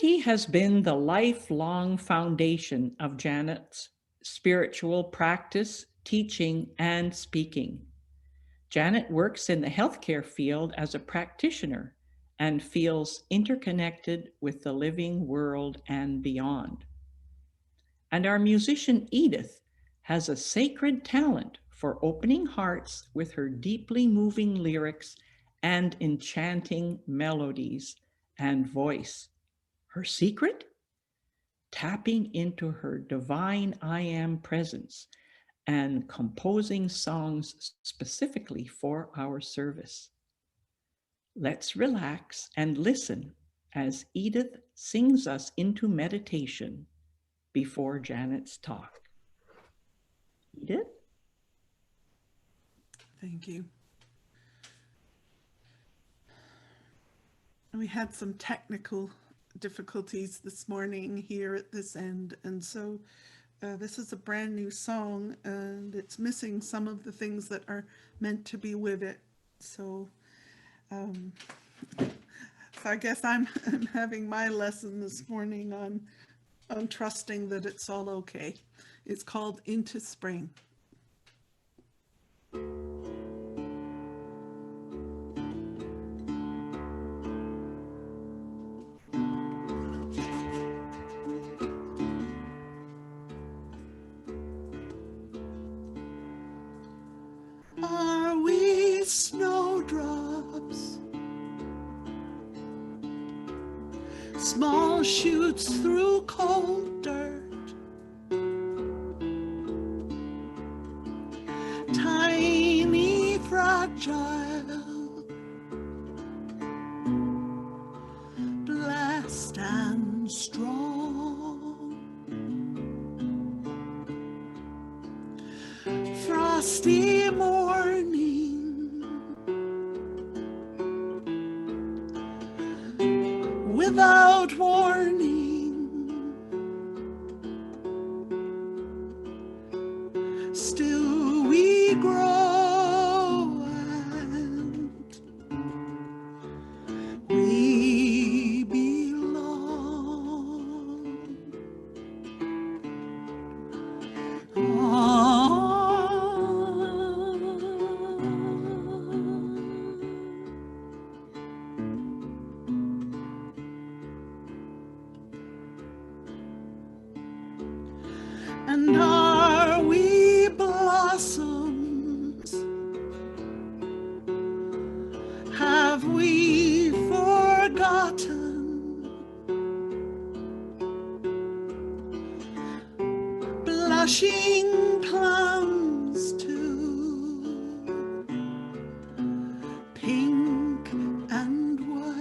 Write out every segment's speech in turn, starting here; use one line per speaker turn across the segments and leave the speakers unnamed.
Clarity has been the lifelong foundation of Janet's spiritual practice, teaching, and speaking. Janet works in the healthcare field as a practitioner and feels interconnected with the living world and beyond. And our musician Edith has a sacred talent for opening hearts with her deeply moving lyrics and enchanting melodies and voice. Her secret? Tapping into her divine I Am presence and composing songs specifically for our service. Let's relax and listen as Edith sings us into meditation before Janet's talk. Edith?
Thank you. We had some technical difficulties this morning here at this end, and so this is a brand new song and it's missing some of the things that are meant to be with it. So I guess I'm having my lesson this morning on trusting that it's all okay. It's called Into Spring. Are we snowdrops? Small shoots through cold dirt, tiny, fragile, blessed and strong. Frosty morning, without warning, still we grow and we belong. And are we blossoms? Have we forgotten? Blushing plums too, pink and white,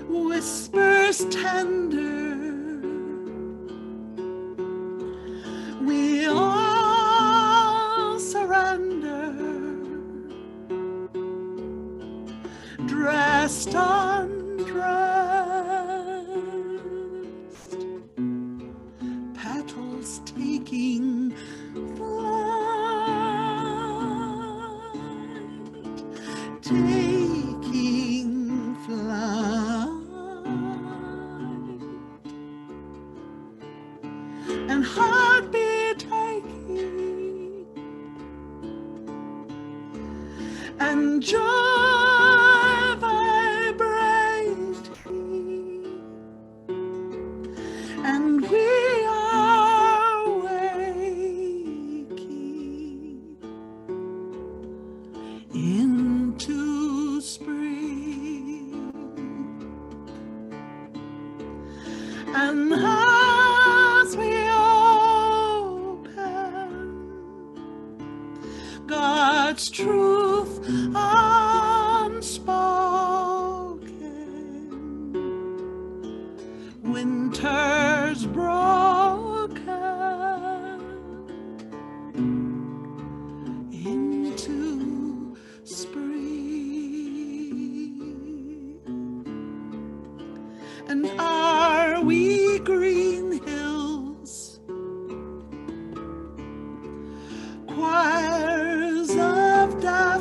whispers tender, we all surrender, dressed undressed, petals taking flight, taking flight. And heartbeat taking, and joy vibrating, and we are waking into spring. And as we God's truth unspoken, winter's broken into spring. And are we green hills, choirs of down,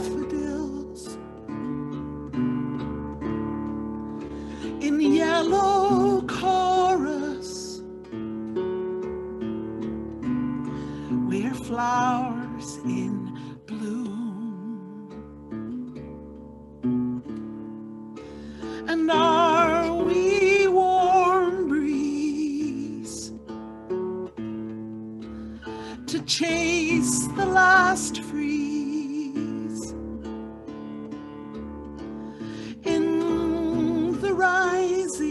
And are we warm breeze to chase the last freeze in the rising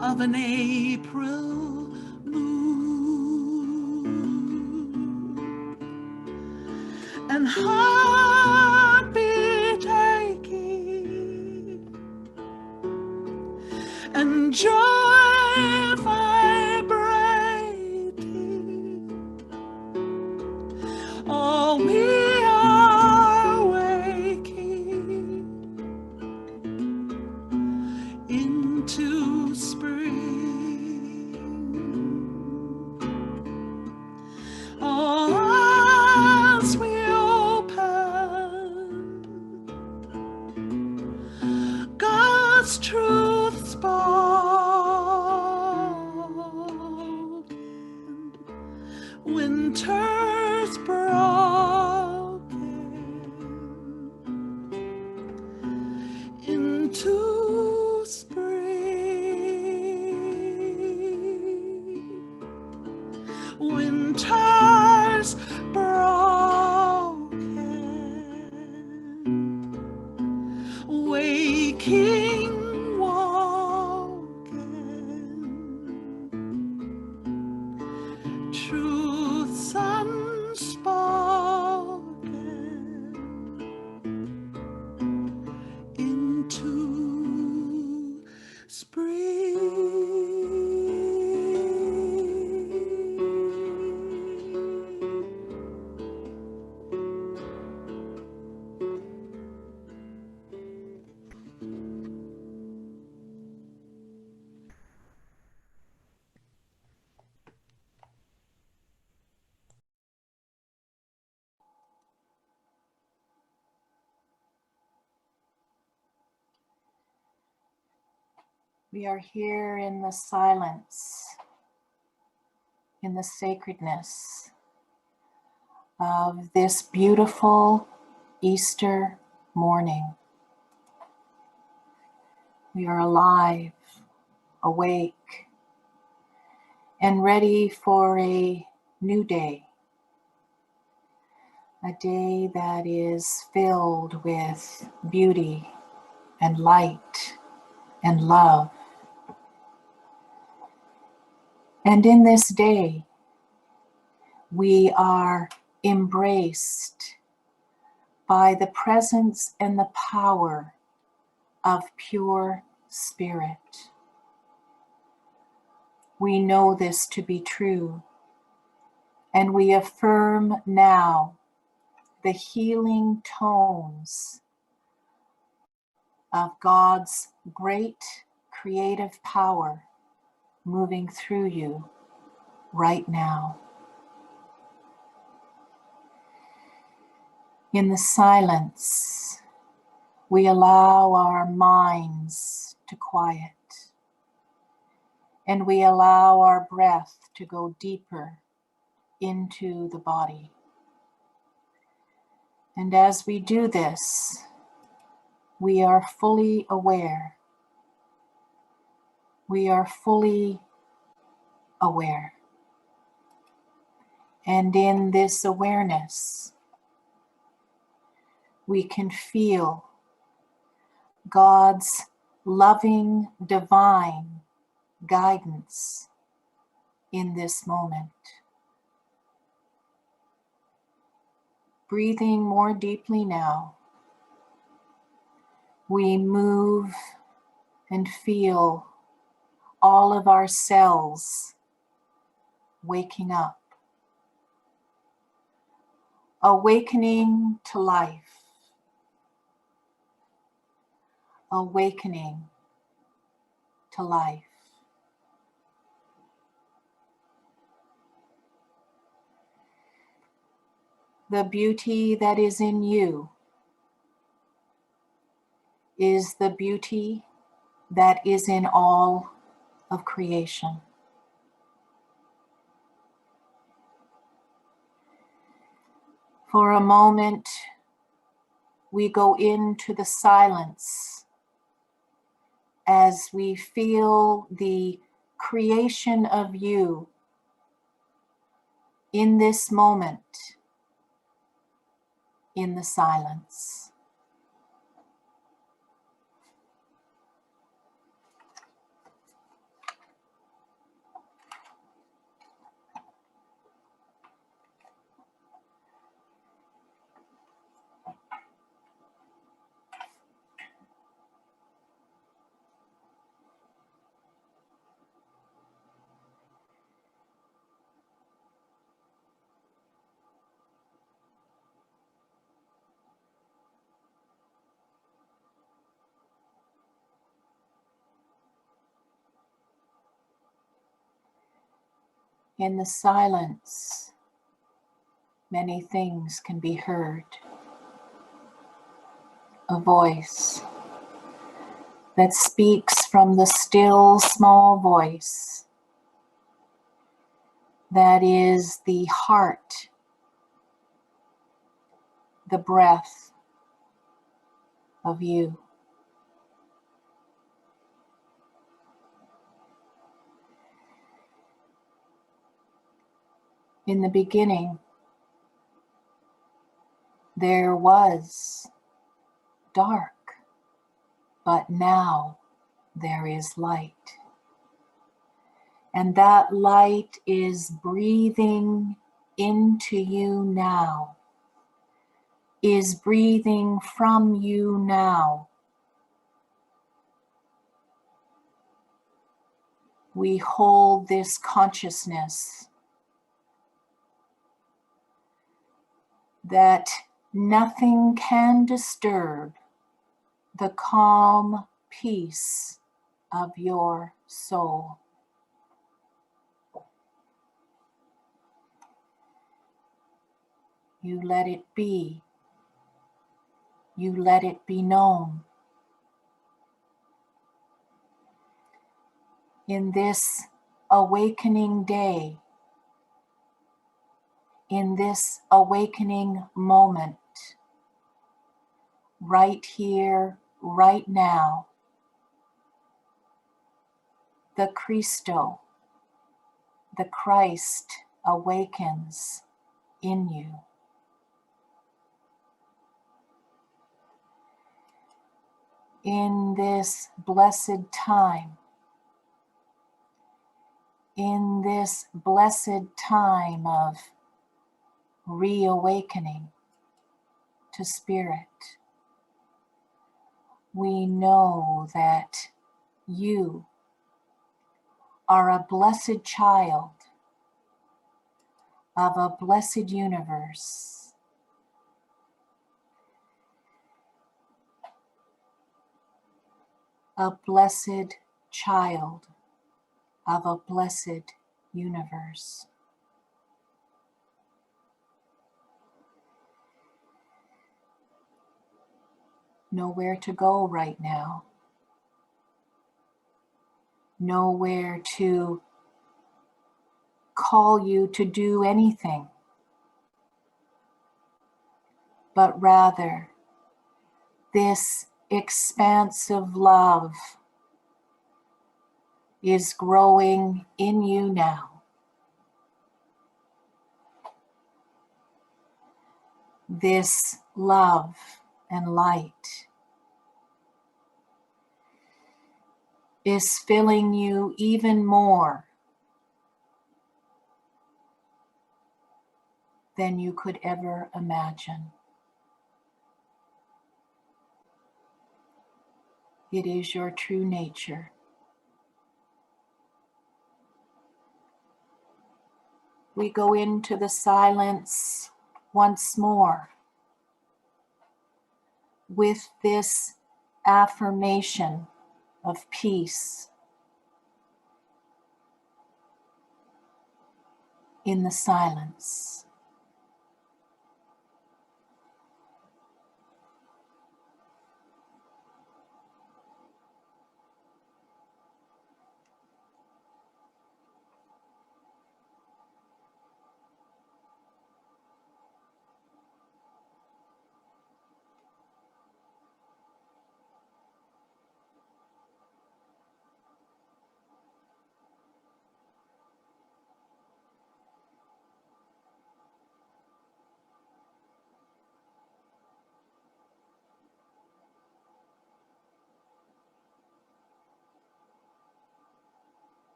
of an April moon, and heartbeat aching and joy vibrating. Oh, we are waking into spring. Oh, as we open God's truth spoken, winter's broken into spring. Winter's broken, waking, woken, truths unspoken into spring.
We are here in the silence, in the sacredness of this beautiful Easter morning. We are alive, awake, and ready for a new day. A day that is filled with beauty and light and love. And in this day, we are embraced by the presence and the power of pure spirit. We know this to be true, and we affirm now the healing tones of God's great creative power moving through you right now. In the silence, we allow our minds to quiet, and we allow our breath to go deeper into the body. And as we do this, we are fully aware. We are fully aware. And in this awareness, we can feel God's loving, divine guidance in this moment. Breathing more deeply now, we move and feel all of our cells waking up, awakening to life, awakening to life. The beauty that is in you is the beauty that is in all of creation. For a moment, we go into the silence as we feel the creation of you in this moment, in the silence. In the silence, many things can be heard. A voice that speaks from the still small voice that is the heart, the breath of you. In the beginning, there was dark, but now there is light. And that light is breathing into you now, is breathing from you now. We hold this consciousness that nothing can disturb the calm peace of your soul. You let it be. You let it be known. In this awakening day, in this awakening moment, right here, right now, the Christo, the Christ awakens in you. In this blessed time, in this blessed time of reawakening to spirit, we know that you are a blessed child of a blessed universe. A blessed child of a blessed universe. Nowhere to go right now. Nowhere to call you to do anything, but rather this expansive love is growing in you now. This love and light is filling you even more than you could ever imagine. It is your true nature. We go into the silence once more with this affirmation of peace in the silence.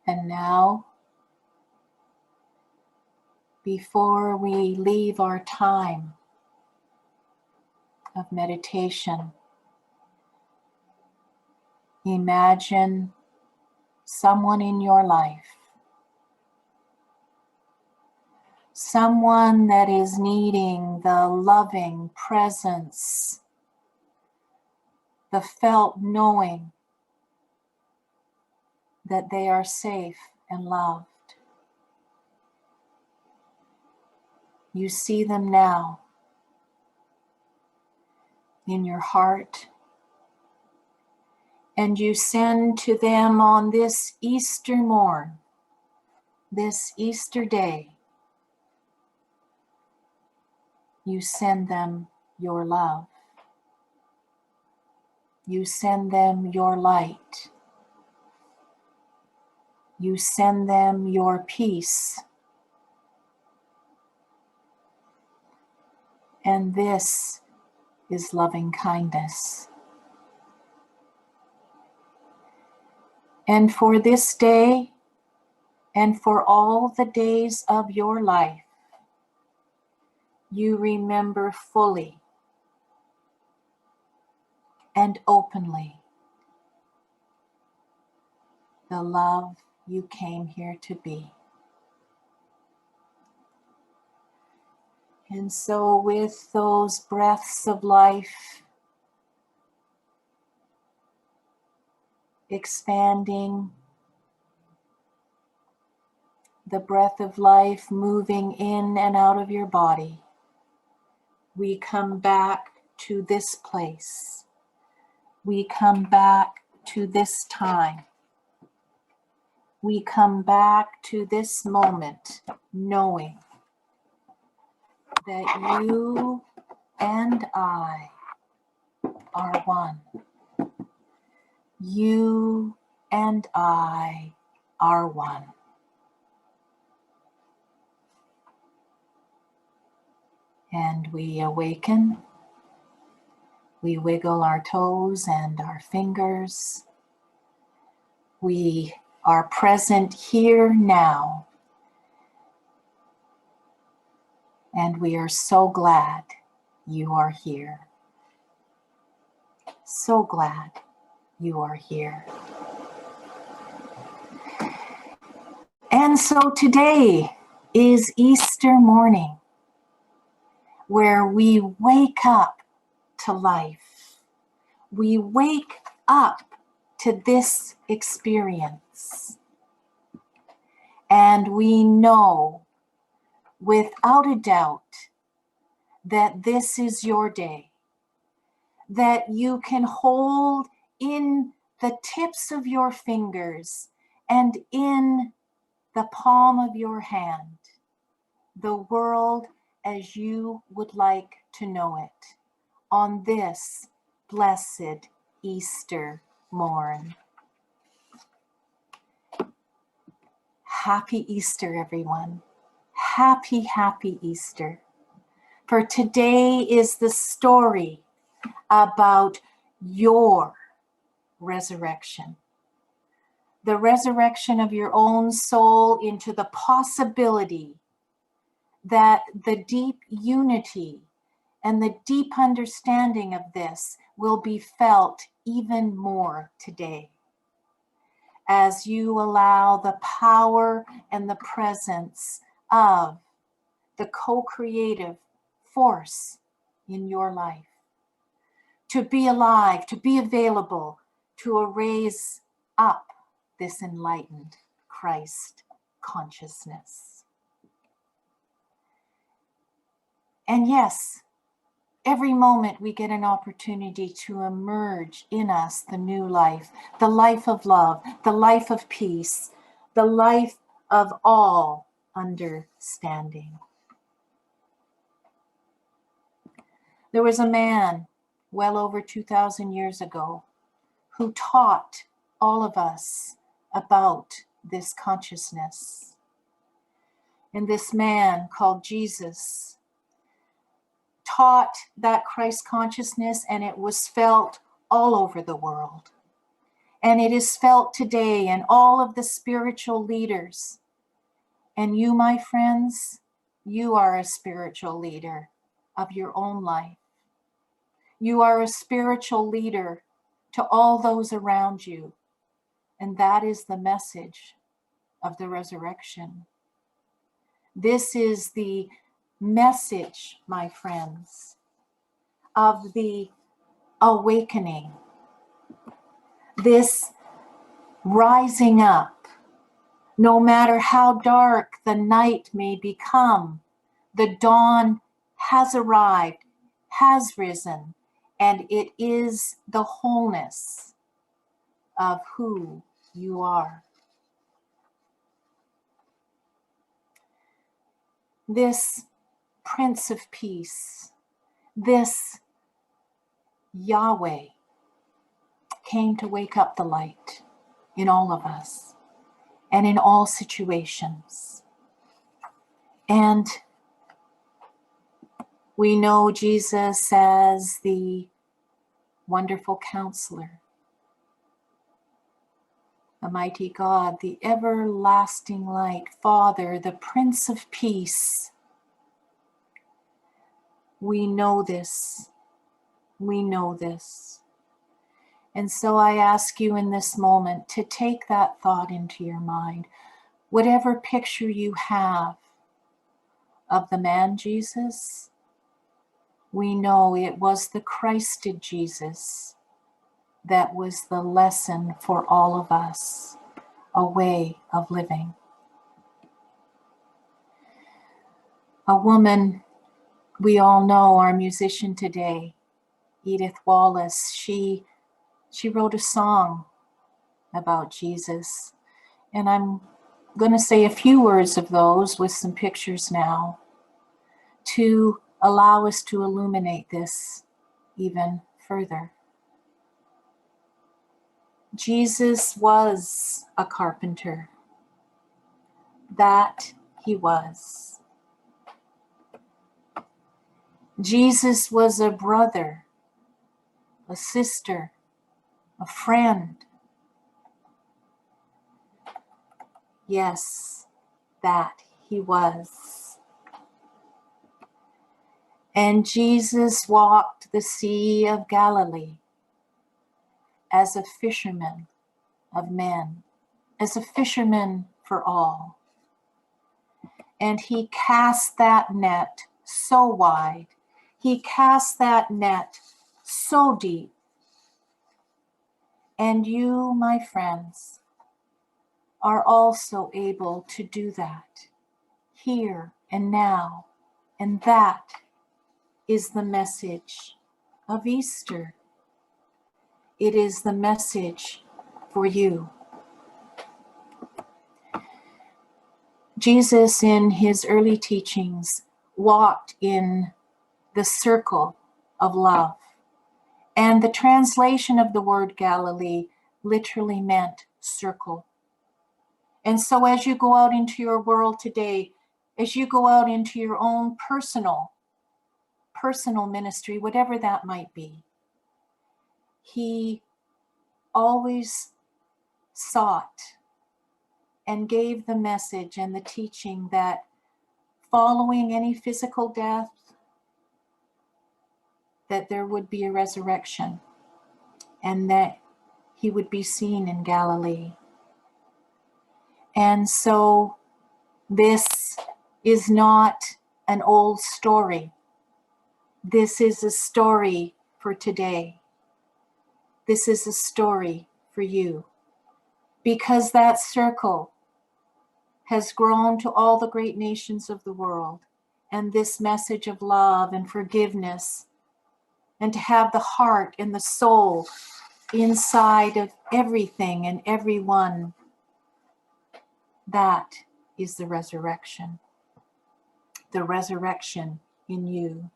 And now, before we leave our time of meditation, imagine someone in your life, someone that is needing the loving presence, the felt knowing that they are safe and loved. You see them now in your heart, and you send to them on this Easter morn, this Easter day, you send them your love. You send them your light. You send them your peace. And this is loving kindness. And for this day, and for all the days of your life, you remember fully and openly the love you came here to be. And so with those breaths of life expanding, the breath of life moving in and out of your body, we come back to this place. We come back to this time. We come back to this moment, knowing that you and I are one. You and I are one. And we awaken. We wiggle our toes and our fingers. We are present here now. And we are so glad you are here. So glad you are here. And so today is Easter morning, where we wake up to life. We wake up to this experience. And we know without a doubt that this is your day, that you can hold in the tips of your fingers and in the palm of your hand the world as you would like to know it on this blessed Easter morn. Happy Easter, everyone. Happy, happy Easter. For today is the story about your resurrection. The resurrection of your own soul into the possibility that the deep unity and the deep understanding of this will be felt even more today, as you allow the power and the presence of the co-creative force in your life to be alive, to be available, to raise up this enlightened Christ consciousness. And yes, every moment we get an opportunity to emerge in us the new life, the life of love, the life of peace, the life of all understanding. There was a man well over 2,000 years ago who taught all of us about this consciousness. And this man called Jesus taught that Christ consciousness, and it was felt all over the world. And it is felt today in all of the spiritual leaders. And you, my friends, you are a spiritual leader of your own life. You are a spiritual leader to all those around you. And that is the message of the resurrection. This is the message, my friends, of the awakening. This rising up, no matter how dark the night may become, the dawn has arrived, has risen, and it is the wholeness of who you are. This Prince of Peace, this Yahweh, came to wake up the light in all of us and in all situations. And we know Jesus as the wonderful counselor, the mighty God, the everlasting light, Father, the Prince of Peace. We know this. We know this. And so I ask you in this moment to take that thought into your mind. Whatever picture you have of the man Jesus, we know it was the Christed Jesus that was the lesson for all of us, a way of living. A woman we all know, our musician today, Edith Wallace, she wrote a song about Jesus. And I'm going to say a few words of those with some pictures now to allow us to illuminate this even further. Jesus was a carpenter. That he was. Jesus was a brother, a sister, a friend. Yes, that he was. And Jesus walked the Sea of Galilee as a fisherman of men, as a fisherman for all. And he cast that net so wide, he cast that net so deep. And you, my friends, are also able to do that here and now. And that is the message of Easter. It is the message for you. Jesus, in his early teachings, walked in the circle of love. And the translation of the word Galilee literally meant circle. And so as you go out into your world today, as you go out into your own personal ministry, whatever that might be, he always sought and gave the message and the teaching that following any physical death, that there would be a resurrection and that he would be seen in Galilee. And so this is not an old story. This is a story for today. This is a story for you. Because that circle has grown to all the great nations of the world. And this message of love and forgiveness, and to have the heart and the soul inside of everything and everyone, that is the resurrection. The resurrection in you.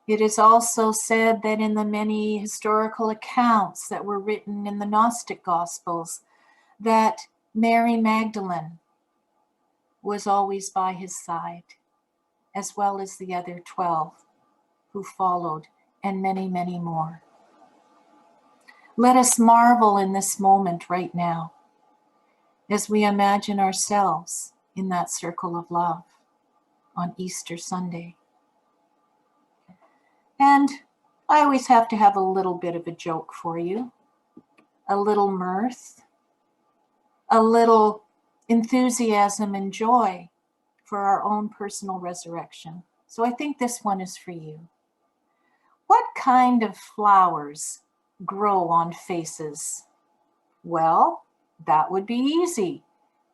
It is also said that in the many historical accounts that were written in the Gnostic Gospels, that Mary Magdalene was always by his side, as well as the other 12 who followed, and many, many more. Let us marvel in this moment right now as we imagine ourselves in that circle of love on Easter Sunday. And I always have to have a little bit of a joke for you, a little mirth, a little enthusiasm and joy for our own personal resurrection. So I think this one is for you. What kind of flowers grow on faces? Well, that would be easy.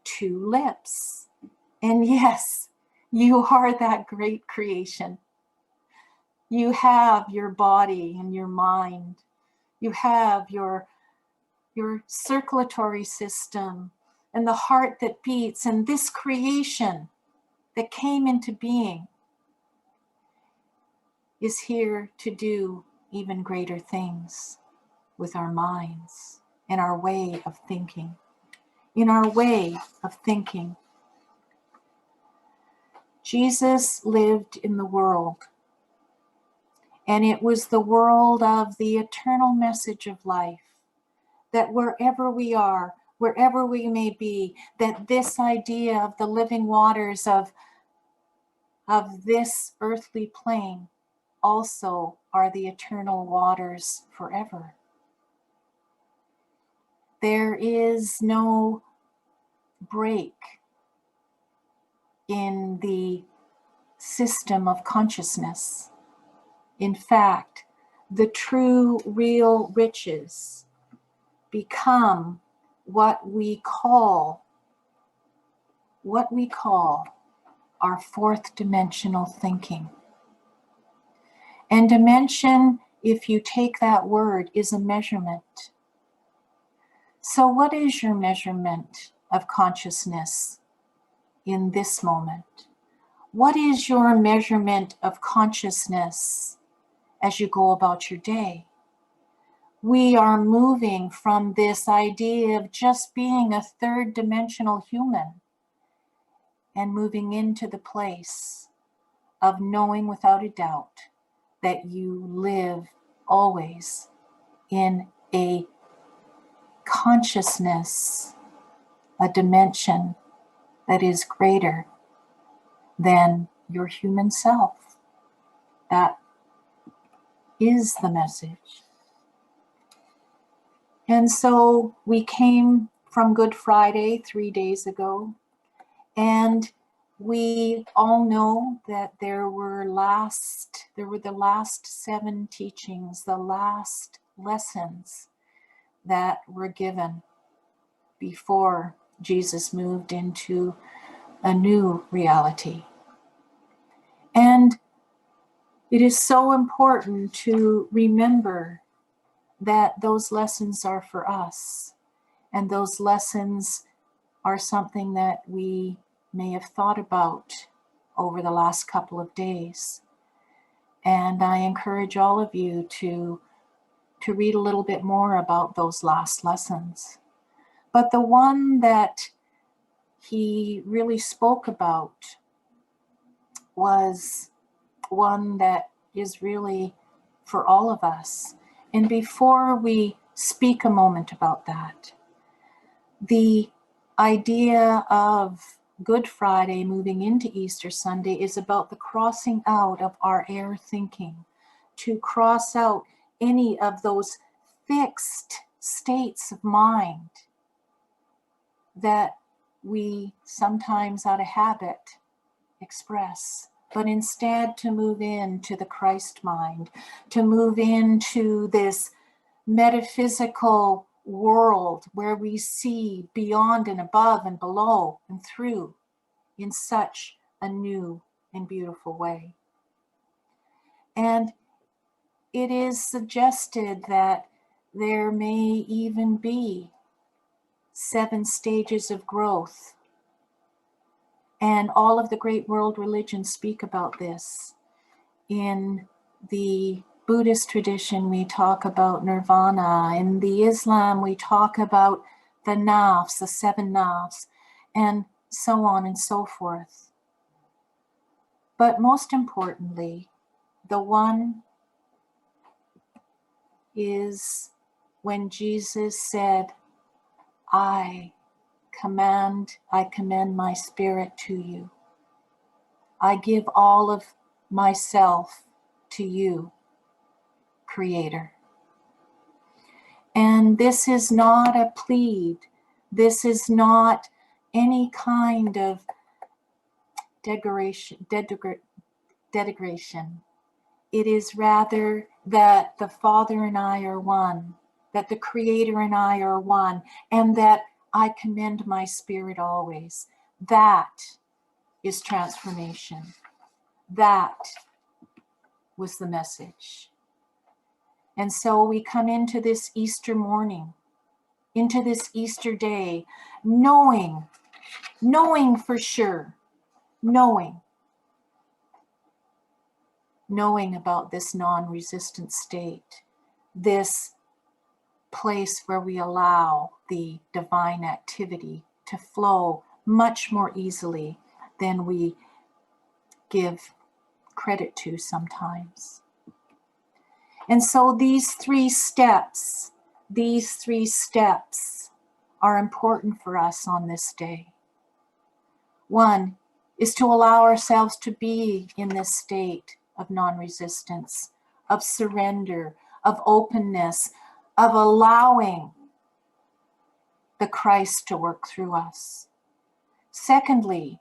Tulips. And yes, you are that great creation. You have your body and your mind. You have your circulatory system and the heart that beats, and this creation that came into being is here to do even greater things with our minds and our way of thinking. In our way of thinking, Jesus lived in the world, and it was the world of the eternal message of life, that wherever we are, wherever we may be, that this idea of the living waters of this earthly plane also are the eternal waters forever. There is no break in the system of consciousness. In fact, the true, real riches become what we call our fourth dimensional thinking. And dimension, if you take that word, is a measurement. So what is your measurement of consciousness in this moment? What is your measurement of consciousness as you go about your day? We are moving from this idea of just being a third dimensional human and moving into the place of knowing without a doubt that you live always in a consciousness, a dimension that is greater than your human self. That is the message. And so we came from Good Friday 3 days ago, and we all know that there were the last 7 teachings, the last lessons that were given before Jesus moved into a new reality. And it is so important to remember that those lessons are for us, and those lessons are something that we may have thought about over the last couple of days. And I encourage all of you to read a little bit more about those last lessons. But the one that he really spoke about was one that is really for all of us. And before we speak a moment about that, the idea of Good Friday moving into Easter Sunday is about the crossing out of our air thinking, to cross out any of those fixed states of mind that we sometimes out of habit express, but instead to move into the Christ mind, to move into this metaphysical world where we see beyond and above and below and through in such a new and beautiful way. And it is suggested that there may even be 7 stages of growth. And all of the great world religions speak about this. In the Buddhist tradition, we talk about nirvana. In the Islam, we talk about the nafs, the 7 nafs, and so on and so forth. But most importantly, the one is when Jesus said, I commend my spirit to you. I give all of myself to you, Creator. And this is not a plead. This is not any kind of denigration. It is rather that the Father and I are one, that the Creator and I are one, and that I commend my spirit always. That is transformation. That was the message. And so we come into this Easter morning, into this Easter day, knowing for sure, knowing about this non-resistant state, this place where we allow the divine activity to flow much more easily than we give credit to sometimes. And so these three steps are important for us on this day. One is to allow ourselves to be in this state of non-resistance, of surrender, of openness, of allowing the Christ to work through us. Secondly,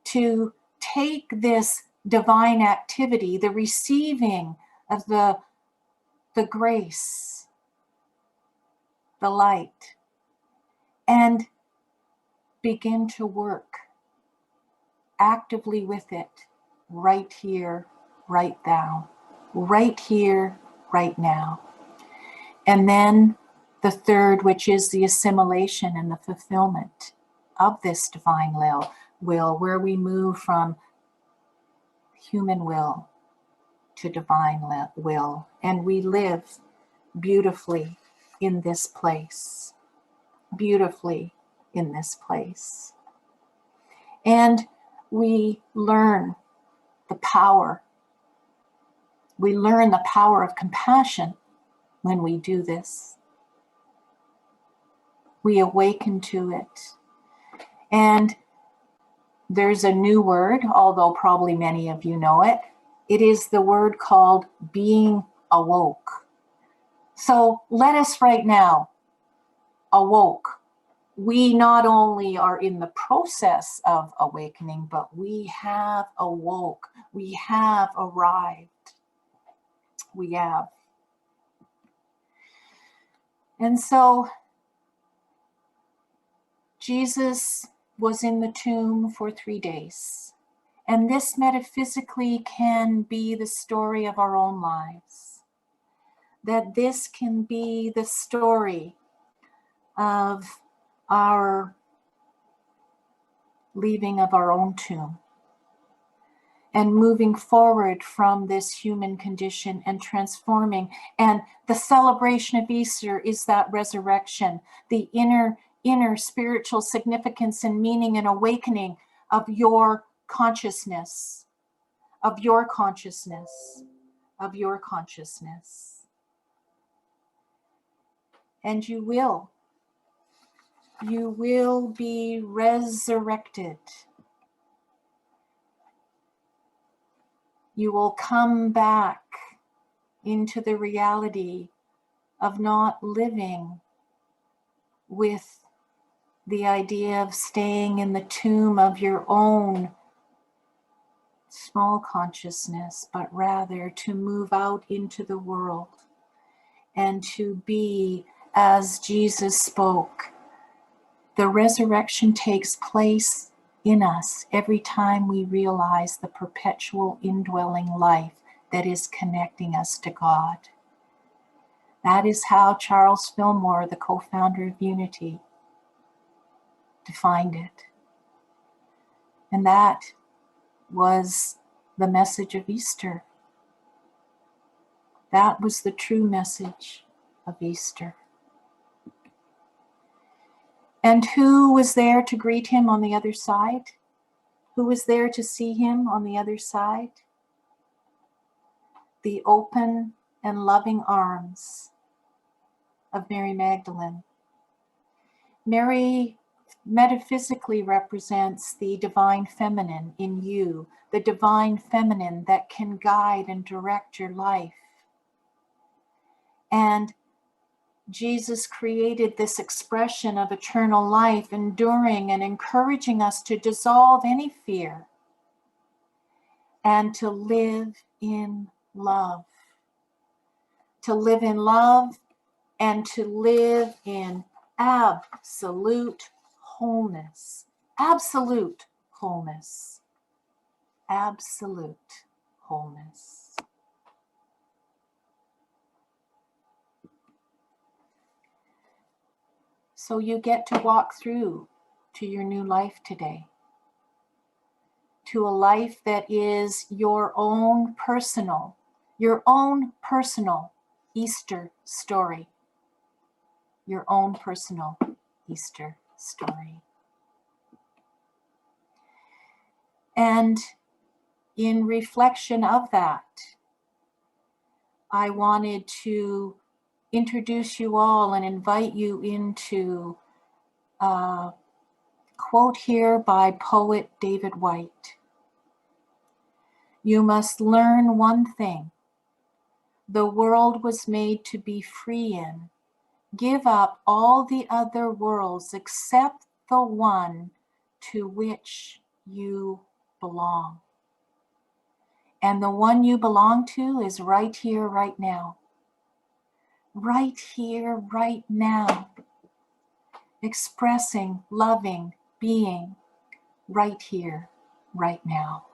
to take this divine activity, the receiving of the grace, the light, and begin to work actively with it right here, right now, right here, right now. And then the third, which is the assimilation and the fulfillment of this divine will, where we move from human will to divine will, and we live beautifully in this place, beautifully in this place. And we learn the power. We learn the power of compassion when we do this. We awaken to it. And there's a new word, although probably many of you know it. It is the word called being awoke. So let us right now awoke. We not only are in the process of awakening, but we have awoke. We have arrived. We have. And so Jesus was in the tomb for 3 days. And this metaphysically can be the story of our own lives. That this can be the story of our leaving of our own tomb and moving forward from this human condition and transforming. And the celebration of Easter is that resurrection, the inner spiritual significance and meaning and awakening of your consciousness, of your consciousness, of your consciousness. And you will be resurrected. You will come back into the reality of not living with the idea of staying in the tomb of your own small consciousness, but rather to move out into the world and to be as Jesus spoke. The resurrection takes place in us every time we realize the perpetual indwelling life that is connecting us to God. That is how Charles Fillmore, the co-founder of Unity, defined it. And that was the message of Easter. That was the true message of Easter. And who was there to greet him on the other side? Who was there to see him on the other side? The open and loving arms of Mary Magdalene. Mary metaphysically represents the divine feminine in you, the divine feminine that can guide and direct your life. And Jesus created this expression of eternal life, enduring and encouraging us to dissolve any fear and to live in love. To live in love and to live in absolute wholeness. Absolute wholeness. Absolute wholeness. So you get to walk through to your new life today. To a life that is your own personal Easter story. Your own personal Easter story. And in reflection of that, I wanted to introduce you all and invite you into a quote here by poet David Whyte. You must learn one thing. The world was made to be free in. Give up all the other worlds except the one to which you belong. And the one you belong to is right here, right now. Right here, right now. Expressing, loving, being right here, right now.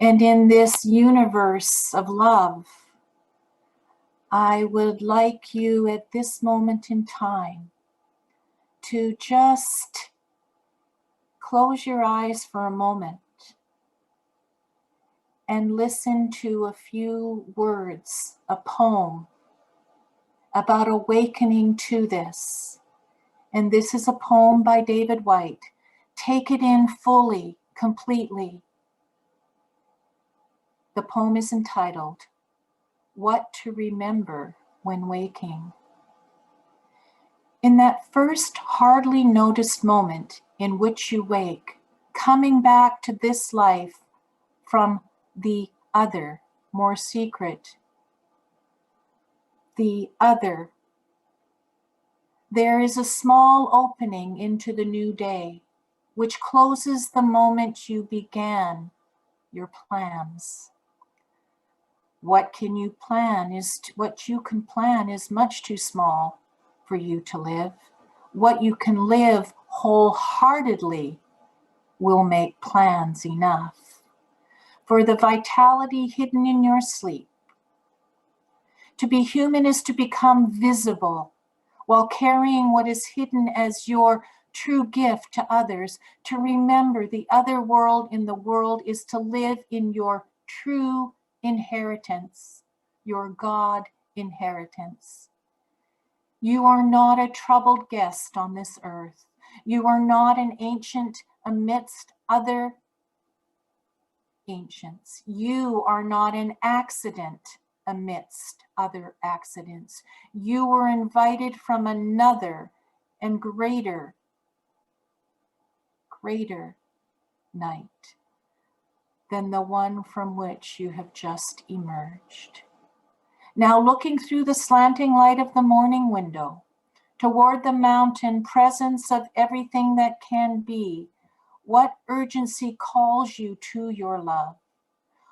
And in this universe of love, I would like you at this moment in time to just close your eyes for a moment and listen to a few words, a poem about awakening to this. And this is a poem by David Whyte. Take it in fully, completely. The poem is entitled, What to Remember When Waking. In that first hardly noticed moment in which you wake, coming back to this life from the other, more secret, the other, there is a small opening into the new day, which closes the moment you began your plans. What you can plan is much too small for you to live. What you can live wholeheartedly will make plans enough. For the vitality hidden in your sleep. To be human is to become visible while carrying what is hidden as your true gift to others. To remember the other world in the world is to live in your true inheritance, your God inheritance. You are not a troubled guest on this earth. You are not an ancient amidst other ancients. You are not an accident amidst other accidents. You were invited from another and greater night than the one from which you have just emerged. Now looking through the slanting light of the morning window toward the mountain presence of everything that can be, what urgency calls you to your love?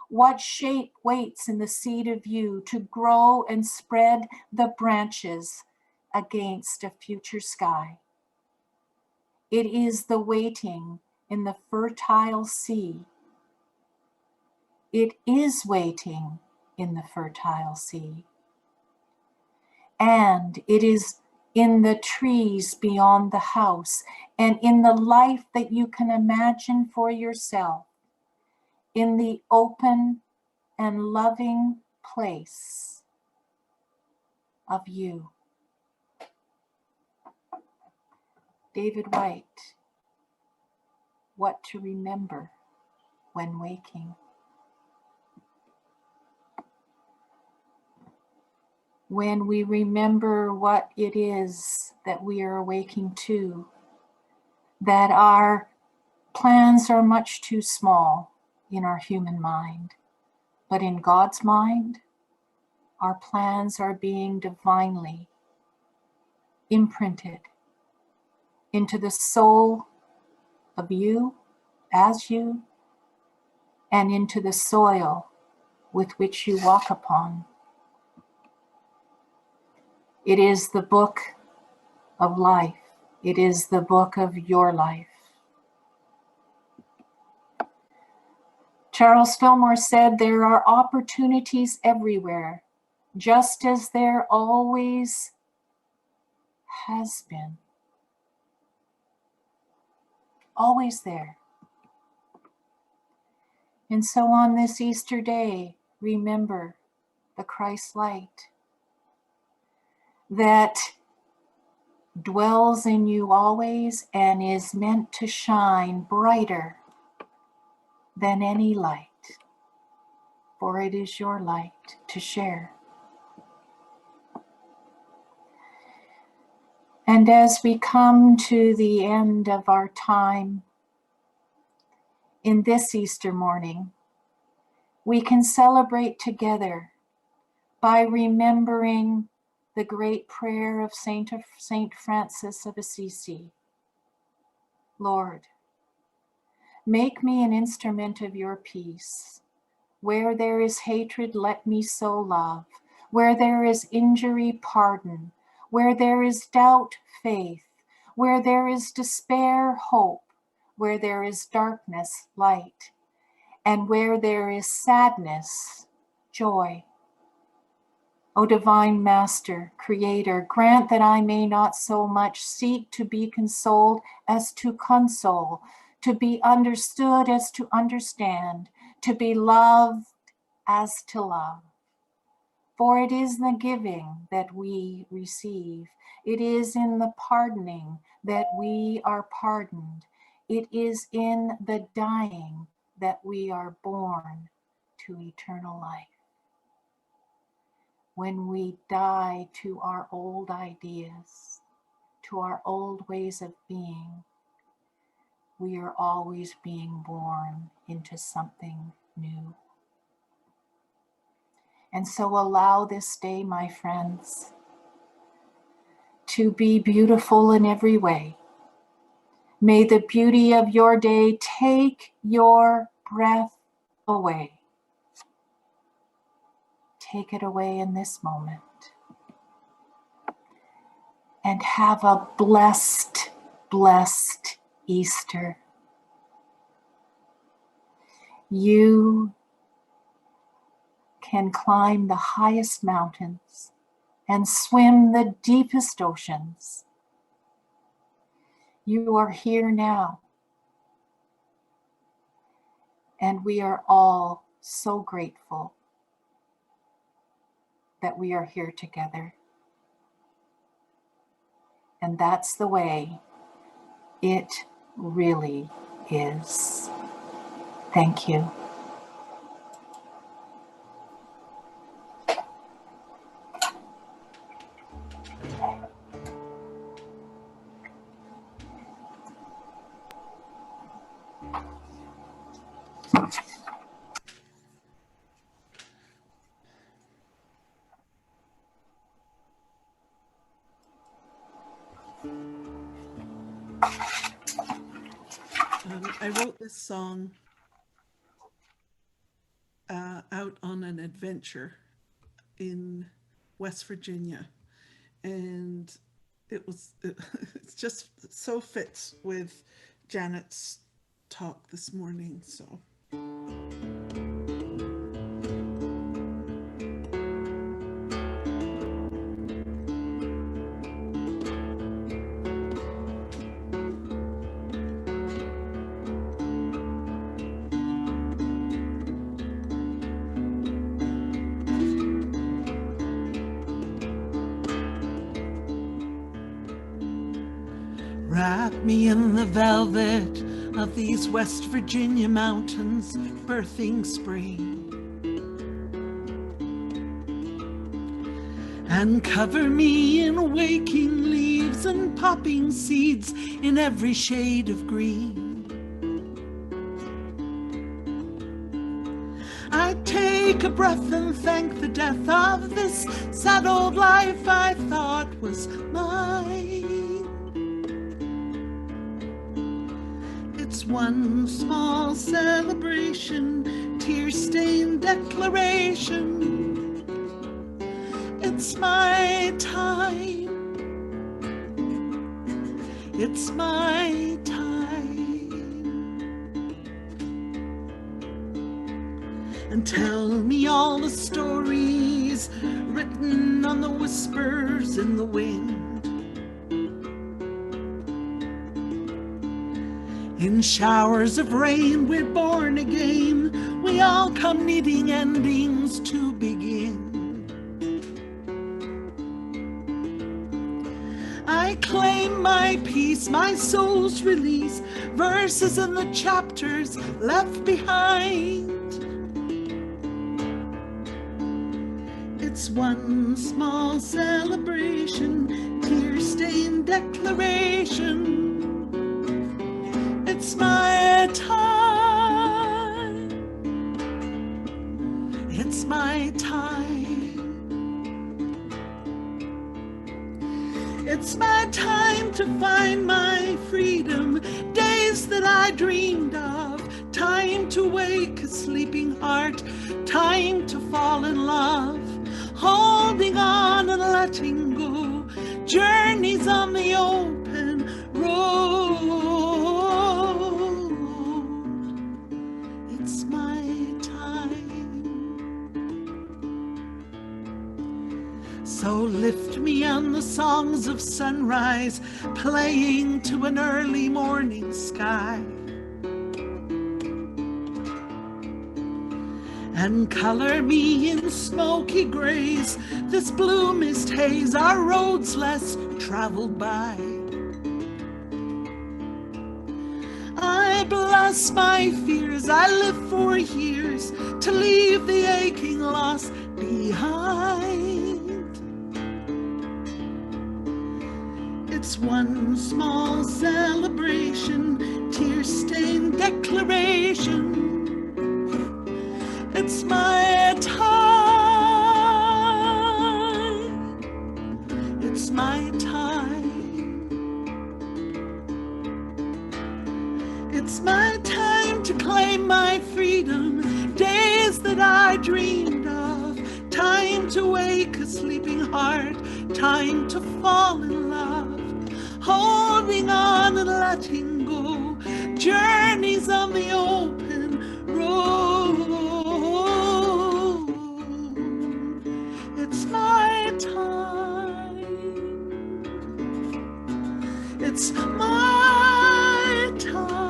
What shape waits in the seed of you to grow and spread the branches against a future sky? It is the waiting in the fertile sea. It is waiting in the fertile sea. And it is in the trees beyond the house and in the life that you can imagine for yourself, in the open and loving place of you. David Whyte, What to Remember When Waking. when we remember what it is that we are awaking to, that our plans are much too small in our human mind, but in God's mind, our plans are being divinely imprinted into the soul of you, as you, and into the soil with which you walk upon. It is the book of life. It is the book of your life. Charles Fillmore said, there are opportunities everywhere, just as there always has been. Always there. And so on this Easter day, remember the Christ light that dwells in you always and is meant to shine brighter than any light, for it is your light to share. And as we come to the end of our time in this Easter morning, we can celebrate together by remembering the great prayer of Saint Francis of Assisi. Lord, make me an instrument of your peace. Where there is hatred, let me sow love. Where there is injury, pardon. Where there is doubt, faith. Where there is despair, hope. Where there is darkness, light. And where there is sadness, joy. O divine Master, Creator, grant that I may not so much seek to be consoled as to console, to be understood as to understand, to be loved as to love. For it is in the giving that we receive. It is in the pardoning that we are pardoned. It is in the dying that we are born to eternal life. When we die to our old ideas, to our old ways of being, we are always being born into something new. And so allow this day, my friends, to be beautiful in every way. May the beauty of your day take your breath away. Take it away in this moment. And have a blessed, blessed Easter. You can climb the highest mountains and swim the deepest oceans. You are here now. And we are all so grateful that we are here together. And that's the way it really is. Thank you.
I wrote this song out on an adventure in West Virginia, and it just so fits with Janet's talk this morning. So. Wrap me in the velvet of these West Virginia mountains, birthing spring. and cover me in waking leaves and popping seeds in every shade of green. I take a breath and thank the death of this sad old life I thought was mine. It's one small celebration, tear-stained declaration. It's my time. It's my time. And tell me all the stories written on the whispers in the wind. In showers of rain, we're born again. We all come needing endings to begin. I claim my peace, my soul's release, verses in the chapters left behind. It's one small celebration, tear-stained declaration. It's my time. It's my time. It's my time to find my freedom, days that I dreamed of, time to wake a sleeping heart, time to fall in love, holding on and letting go, journeys on the open road. It's my time. So lift me on the songs of sunrise, playing to an early morning sky. And color me in smoky grays, this blue mist haze, our roads less traveled by. I bless my fears, I live for years to leave the aching loss behind. It's one small celebration, tear-stained declaration. It's my time. It's my time. It's my time to claim my freedom, days that I dreamed of, time to wake a sleeping heart, time to fall in love, holding on and letting go, journeys on the open road. It's my time. It's my time.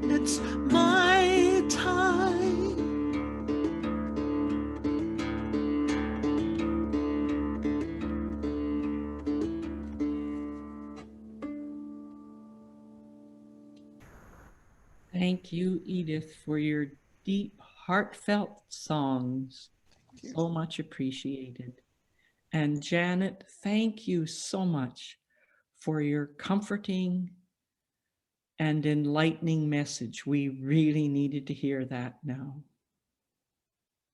It's my time.
Thank you, Edith, for your deep, heartfelt songs. So much appreciated. And Janet, thank you so much for your comforting and enlightening message. We really needed to hear that now.